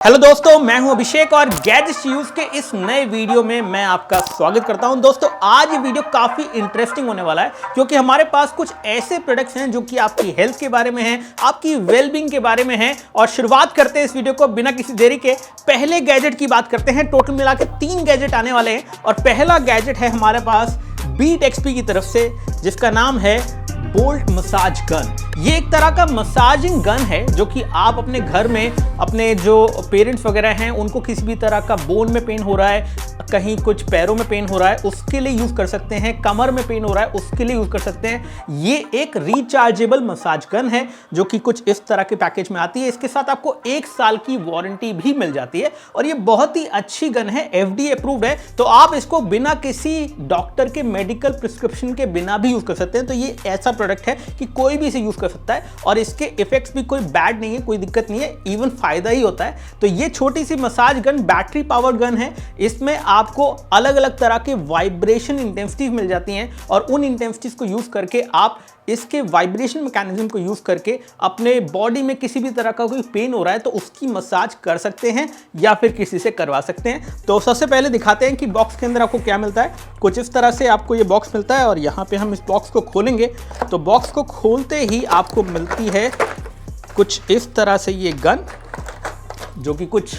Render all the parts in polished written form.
Hello दोस्तों, मैं हूं अभिषेक और गैजेट्स यूज के इस नए वीडियो में मैं आपका स्वागत करता हूं। दोस्तों, आज ये वीडियो काफी इंटरेस्टिंग होने वाला है क्योंकि हमारे पास कुछ ऐसे प्रोडक्ट्स हैं जो कि आपकी हेल्थ के बारे में हैं, आपकी वेलबींग के बारे में हैं। और शुरुआत करते हैं इस वीडियो को बिना किसी देरी के। पहले गैजेट की बात करते हैं। टोटल मिला के 3 गैजेट आने वाले हैं और पहला गैजेट है हमारे पास बीट एक्सपी की तरफ से, जिसका नाम है बोल्ट मसाज गन। ये एक तरह का मसाजिंग गन है जो कि आप अपने घर में अपने जो पेरेंट्स वगैरह हैं उनको किसी भी तरह का बोन में पेन हो रहा है, कहीं कुछ पैरों में पेन हो रहा है, उसके लिए यूज कर सकते हैं। कमर में पेन हो रहा है, उसके लिए यूज कर सकते हैं। ये एक रिचार्जेबल मसाज गन है जो कि कुछ इस तरह के पैकेज में आती है। इसके साथ आपको 1 साल की वारंटी भी मिल जाती है और ये बहुत ही अच्छी गन है, FDA अप्रूव्ड है। तो आप इसको बिना किसी डॉक्टर के मेडिकल प्रिस्क्रिप्शन के बिना भी यूज कर सकते हैं। तो ये ऐसा प्रोडक्ट है कि कोई भी इसे यूज कर सकता है और इसके इफेक्ट्स भी कोई बैड नहीं है, कोई दिक्कत नहीं है, इवन फायदा ही होता है। तो ये छोटी सी massage gun battery power gun है। इसमें आपको अलग अलग तरह के वाइब्रेशन इंटेंसिटीज मिल जाती हैं और उन इंटेंसिटीज को यूज करके आप इसके वाइब्रेशन मैकेनिज्म को यूज करके अपने बॉडी में किसी भी तरह का कोई पेन हो रहा है तो उसकी मसाज कर सकते हैं या फिर किसी से करवा सकते हैं। तो सबसे पहले दिखाते हैं कि बॉक्स के अंदर आपको क्या मिलता है। कुछ इस तरह से आपको ये बॉक्स मिलता है और यहाँ पे हम इस बॉक्स को खोलेंगे तो बॉक्स को खोलते ही आपको मिलती है कुछ इस तरह से ये गन, जो कि कुछ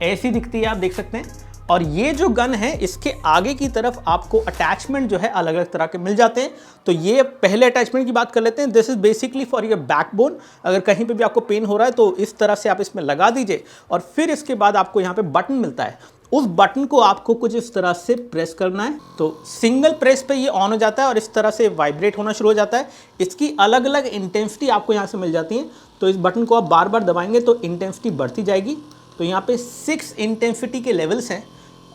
ऐसी दिखती है, आप देख सकते हैं। और ये जो गन है इसके आगे की तरफ आपको अटैचमेंट जो है अलग अलग तरह के मिल जाते हैं। तो ये पहले अटैचमेंट की बात कर लेते हैं। This is basically for your backbone. अगर कहीं पे भी आपको पेन हो रहा है तो इस तरह से आप इसमें लगा दीजिए और फिर इसके बाद आपको यहाँ पे बटन मिलता है। उस बटन को आपको कुछ इस तरह से प्रेस करना है तो सिंगल प्रेस पे ये ऑन हो जाता है और इस तरह से वाइब्रेट होना शुरू हो जाता है। इसकी अलग अलग इंटेंसिटी आपको यहाँ से मिल जाती है। तो इस बटन को आप बार बार दबाएंगे तो इंटेंसिटी बढ़ती जाएगी। तो यहाँ पे 6 इंटेंसिटी के लेवल्स हैं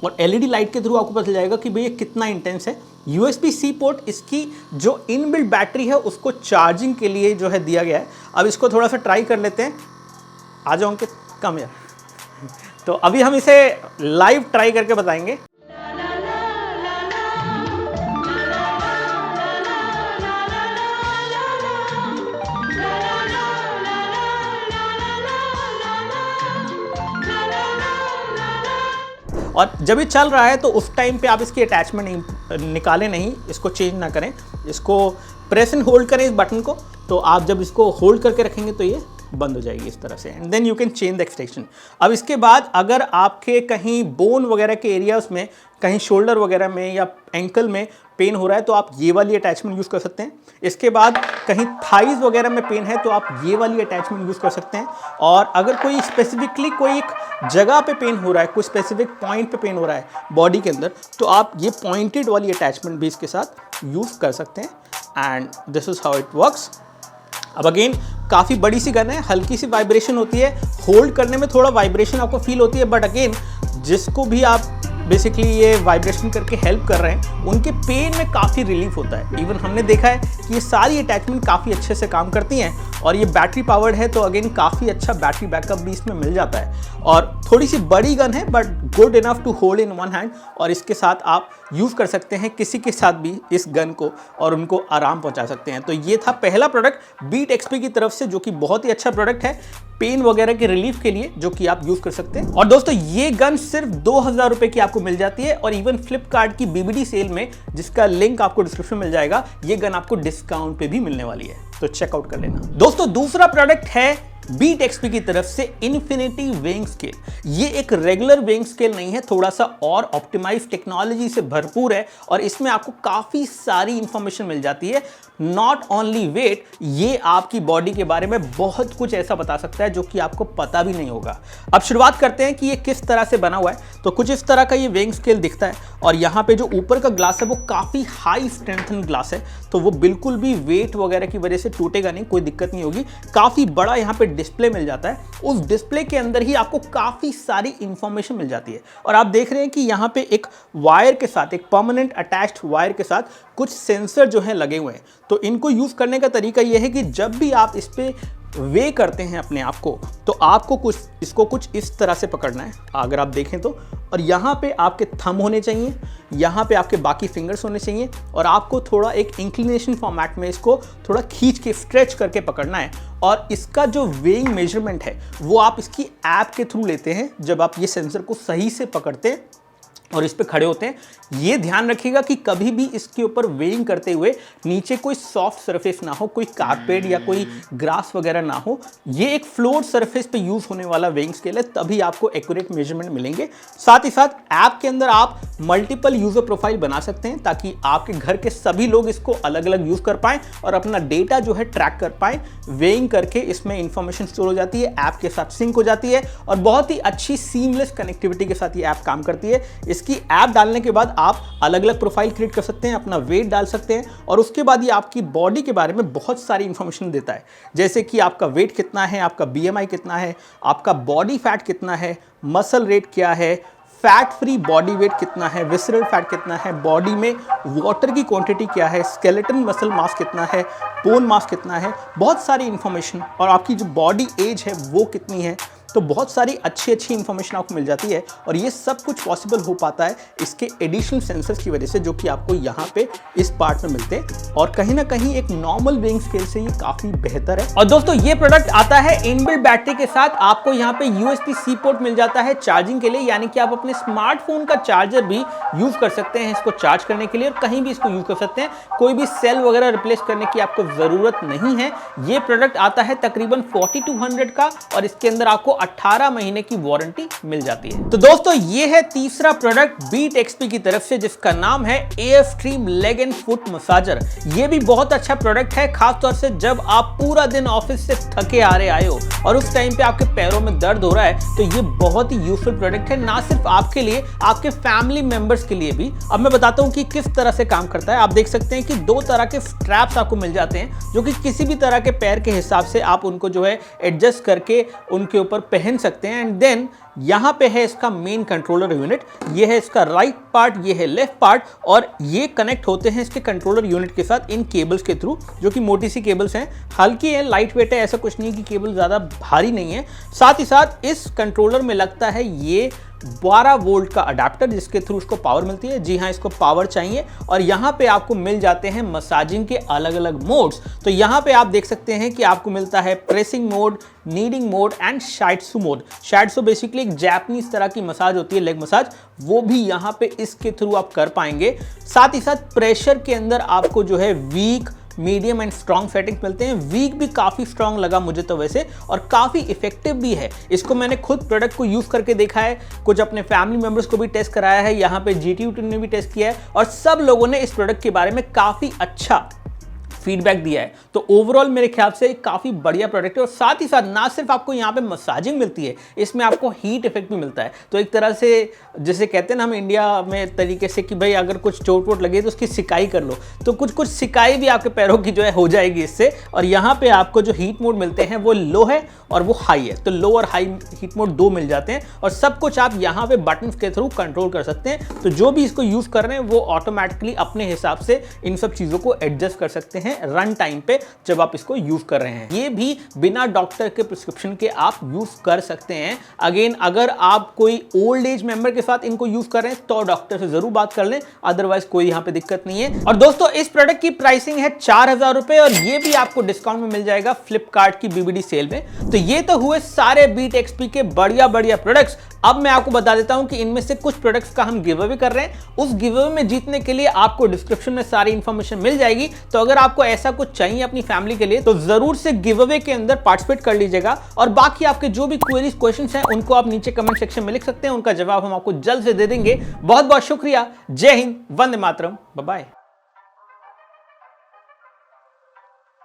और LED लाइट के थ्रू आपको पता चल जाएगा कि भई ये कितना इंटेंस है। USB-C पोर्ट इसकी जो इनबिल्ट बैटरी है उसको चार्जिंग के लिए जो है दिया गया है। अब इसको थोड़ा सा ट्राई कर लेते हैं। आ जाओ अंकित, कम यार। तो अभी हम इसे लाइव ट्राई करके बताएंगे। और जब ये चल रहा है तो उस टाइम पे आप इसकी अटैचमेंट निकालें नहीं, इसको चेंज ना करें, इसको प्रेस एंड होल्ड करें इस बटन को। तो आप जब इसको होल्ड करके रखेंगे तो ये बंद हो जाएगी इस तरह से, and then you can change the extension. अब इसके बाद अगर आपके कहीं बोन वगैरह के एरियाज में, कहीं शोल्डर वगैरह में या एंकल में पेन हो रहा है तो आप ये वाली अटैचमेंट यूज़ कर सकते हैं। इसके बाद कहीं थाइज वगैरह में पेन है तो आप ये वाली अटैचमेंट यूज़ कर सकते हैं। और अगर कोई स्पेसिफिकली कोई एक जगह पे पेन हो रहा है, कोई स्पेसिफिक पॉइंट पे पेन हो रहा है बॉडी के अंदर, तो आप ये पॉइंटेड वाली अटैचमेंट भी इसके साथ यूज़ कर सकते हैं। And this is how it works. अब अगेन काफ़ी बड़ी सी गन है, हल्की सी वाइब्रेशन होती है, होल्ड करने में थोड़ा वाइब्रेशन आपको फील होती है, बट अगेन जिसको भी आप बेसिकली ये वाइब्रेशन करके हेल्प कर रहे हैं उनके पेन में काफ़ी रिलीफ होता है। इवन हमने देखा है कि ये सारी अटैचमेंट काफ़ी अच्छे से काम करती हैं और ये बैटरी पावर्ड है तो अगेन काफ़ी अच्छा बैटरी बैकअप भी इसमें मिल जाता है। और थोड़ी सी बड़ी गन है but good enough to hold in one hand, और इसके साथ आप यूज़ कर सकते हैं किसी के साथ भी इस गन को और उनको आराम पहुंचा सकते हैं। तो ये था पहला प्रोडक्ट बीट एक्सपी की तरफ से, जो कि बहुत ही अच्छा प्रोडक्ट है पेन वगैरह के रिलीफ के लिए, जो कि आप यूज कर सकते हैं। और दोस्तों, ये गन सिर्फ 2000 रुपए की आपको मिल जाती है और इवन फ्लिपकार्ट की BBD सेल में, जिसका लिंक आपको डिस्क्रिप्शन में मिल जाएगा, ये गन आपको डिस्काउंट पे भी मिलने वाली है, तो चेकआउट कर लेना। दोस्तों, दूसरा प्रोडक्ट है बीट एक्सपी की तरफ से इन्फिनिटी वेइंग स्केल। ये एक रेगुलर वेइंग स्केल नहीं है, थोड़ा सा और ऑप्टिमाइज टेक्नोलॉजी से भरपूर है और इसमें आपको काफी सारी इंफॉर्मेशन मिल जाती है। नॉट ओनली वेट, ये आपकी बॉडी के बारे में बहुत कुछ ऐसा बता सकता है जो कि आपको पता भी नहीं होगा। अब शुरुआत करते हैं कि ये किस तरह से बना हुआ है। तो कुछ इस तरह का ये वेइंग स्केल दिखता है और यहाँ पे जो ऊपर का ग्लास है वो काफी हाई स्ट्रेंथन ग्लास है, तो वो बिल्कुल भी वेट वगैरह की वजह से टूटेगा नहीं, कोई दिक्कत नहीं होगी। काफी बड़ा यहाँ पे डिस्प्ले मिल जाता है। उस डिस्प्ले के अंदर ही आपको काफी सारी इंफॉर्मेशन मिल जाती है और आप देख रहे हैं कि यहाँ पे एक वायर के साथ, एक परमानेंट अटैच्ड वायर के साथ कुछ सेंसर जो है लगे हुए हैं। तो इनको यूज करने का तरीका यह है कि जब भी आप इस पे वे करते हैं अपने आप को, तो आपको इसको कुछ इस तरह से पकड़ना है, अगर आप देखें तो। और यहाँ पे आपके थंब होने चाहिए, यहाँ पे आपके बाकी फिंगर्स होने चाहिए, और आपको थोड़ा एक इंक्लिनेशन फॉर्मेट में इसको थोड़ा खींच के स्ट्रेच करके पकड़ना है। और इसका जो वेइंग मेजरमेंट है वो आप इसकी ऐप के थ्रू लेते हैं। जब आप ये सेंसर को सही से पकड़ते हैं और इस पे खड़े होते हैं, ये ध्यान रखिएगा कि कभी भी इसके ऊपर वेइंग करते हुए नीचे कोई सॉफ्ट सरफेस ना हो, कोई कारपेट या कोई ग्रास वगैरह ना हो। ये एक फ्लोर सरफेस पे यूज होने वाला वेइंग स्केल है, तभी आपको एक्यूरेट मेजरमेंट मिलेंगे। साथ ही साथ ऐप के अंदर आप मल्टीपल यूजर प्रोफाइल बना सकते हैं, ताकि आपके घर के सभी लोग इसको अलग अलग यूज कर पाएं और अपना डेटा जो है ट्रैक कर पाएं। वेइंग करके इसमें इंफॉर्मेशन स्टोर हो जाती है, ऐप के साथ सिंक हो जाती है, और बहुत ही अच्छी सीमलेस कनेक्टिविटी के साथ ये ऐप काम करती है। इसकी ऐप डालने के बाद आप अलग अलग प्रोफाइल क्रिएट कर सकते हैं, अपना वेट डाल सकते हैं, और उसके बाद ये आपकी बॉडी के बारे में बहुत सारी इंफॉर्मेशन देता है, जैसे कि आपका वेट कितना है, आपका BMI कितना है, आपका बॉडी फैट कितना है, मसल रेट क्या है, फैट फ्री बॉडी वेट कितना है, विसरल फैट कितना है, बॉडी में वाटर की क्वांटिटी क्या है, स्केलेटन मसल मास कितना है, बोन मास कितना है, बहुत सारी इंफॉर्मेशन, और आपकी जो बॉडी एज है वो कितनी है। तो बहुत सारी अच्छी इंफॉर्मेशन आपको मिल जाती है, और ये सब कुछ पॉसिबल हो पाता है इसके एडिशनल सेंसर्स की वजह से, जो कि आपको यहाँ पे इस पार्ट में मिलते हैं, और कहीं ना कहीं एक नॉर्मल वेइंग स्केल से ये काफी बेहतर है। और दोस्तों ये प्रोडक्ट आता है इनबिल्ट बैटरी के साथ। आपको यहाँ पे USB-C पोर्ट मिल जाता है चार्जिंग के लिए, यानी कि आप अपने स्मार्टफोन का चार्जर भी यूज कर सकते हैं इसको चार्ज करने के लिए, और कहीं भी इसको यूज कर सकते हैं। कोई भी सेल वगैरह रिप्लेस करने की आपको जरूरत नहीं है। ये प्रोडक्ट आता है तकरीबन 4200 का, और इसके अंदर आपको 18 महीने की वारंटी मिल जाती है। तो दोस्तों ये है तीसरा प्रोडक्ट बीट XP की तरफ से, जिसका नाम है AFstream leg and foot massager. ये भी बहुत अच्छा प्रोडक्ट है, खासतौर से जब आप पूरा दिन ऑफिस से थके हारे आए हो और उस टाइम पे आपके पैरों में दर्द हो रहा है, तो ये बहुत ही यूजफुल प्रोडक्ट है, ना सिर्फ आपके लिए, आपके फैमिली मेंबर्स के लिए भी। अब मैं बताता हूं कि किस तरह से काम करता है। आप देख सकते हैं कि 2 तरह के स्ट्रैप्स आपको मिल जाते हैं, जो कि किसी भी तरह के पैर के हिसाब से आप उनको जो है एडजस्ट करके उनके ऊपर पहन सकते हैं। एंड देन यहां पे है इसका मेन कंट्रोलर यूनिट, ये है इसका राइट पार्ट, ये है लेफ्ट पार्ट, और ये कनेक्ट होते हैं इसके कंट्रोलर यूनिट के साथ इन केबल्स के थ्रू, जो कि मोटी सी केबल्स हैं, हल्की है, लाइट वेट है, ऐसा कुछ नहीं कि केबल ज्यादा भारी नहीं है। साथ ही साथ इस कंट्रोलर में लगता है ये 12 वोल्ट का अडेप्टर, जिसके थ्रू इसको पावर मिलती है। जी हाँ, इसको पावर चाहिए। और यहाँ पे आपको मिल जाते हैं मसाजिंग के अलग अलग मोड्स। तो यहाँ पे आप देख सकते हैं कि आपको मिलता है pressing mode, kneading mode and shiatsu mode. Shiatsu basically एक जापानीज तरह की मसाज होती है, लेग मसाज, वो भी यहाँ पे इसके थ्रू आप कर पाएंगे। साथ ही साथ प्रेशर के अंदर आपको जो है weak, medium and strong settings मिलते हैं। वीक भी काफी स्ट्रॉन्ग लगा मुझे तो वैसे, और काफी इफेक्टिव भी है। इसको मैंने खुद प्रोडक्ट को यूज करके देखा है, कुछ अपने फैमिली मेंबर्स को भी टेस्ट कराया है, यहाँ पे GT ने भी टेस्ट किया है, और सब लोगों ने इस प्रोडक्ट के बारे में काफी अच्छा फीडबैक दिया है। तो ओवरऑल मेरे ख्याल से काफ़ी बढ़िया प्रोडक्ट है। और साथ ही साथ ना सिर्फ आपको यहाँ पे मसाजिंग मिलती है, इसमें आपको हीट इफेक्ट भी मिलता है। तो एक तरह से जैसे कहते हैं ना हम इंडिया में तरीके से कि भाई अगर कुछ चोट वोट लगे तो उसकी सिकाई कर लो, तो कुछ सिकाई भी आपके पैरों की जो है हो जाएगी इससे। और यहाँ पे आपको जो हीट मोड मिलते हैं वो लो है और वो हाई है, तो लो और हाई हीट मोड 2 मिल जाते हैं। और सब कुछ आप यहाँ पे बटन के थ्रू कंट्रोल कर सकते हैं। तो जो भी इसको यूज कर रहे हैं वो ऑटोमेटिकली अपने हिसाब से इन सब चीजों को एडजस्ट कर सकते हैं रन टाइम पे जब आप इसको यूज कर रहे हैं। ये भी बिना डॉक्टर के प्रिस्क्रिप्शन के आप यूज कर सकते हैं। अगेन, अगर आप कोई ओल्ड एज मेंबर के साथ इनको यूज कर रहे हैं तो डॉक्टर से जरूर बात कर लें, अदरवाइज कोई यहाँ पे दिक्कत नहीं है। और दोस्तों इस प्रोडक्ट की प्राइसिंग है 4000 रुपए, और ये भी आपको डिस्काउंट में मिल जाएगा फ्लिपकार्ट की BBD सेल में। तो ये तो हुए सारे बीट XP के बढ़िया प्रोडक्ट्स। अब मैं आपको बता देता हूं कि इनमें से कुछ प्रोडक्ट्स का हम गिव अवे कर रहे हैं। उस गिव अवे में जीतने के लिए आपको डिस्क्रिप्शन में सारी इंफॉर्मेशन मिल जाएगी। तो अगर आपको ऐसा कुछ चाहिए अपनी फैमिली के लिए तो जरूर से गिव अवे के अंदर पार्टिसिपेट कर लीजिएगा। और बाकी आपके जो भी क्वेरीज क्वेश्चंस हैं उनको आप नीचे कमेंट सेक्शन में लिख सकते हैं, उनका जवाब हम आपको जल्द से दे देंगे। बहुत बहुत शुक्रिया। जय हिंद, वंदे मातरम, बाय बाय।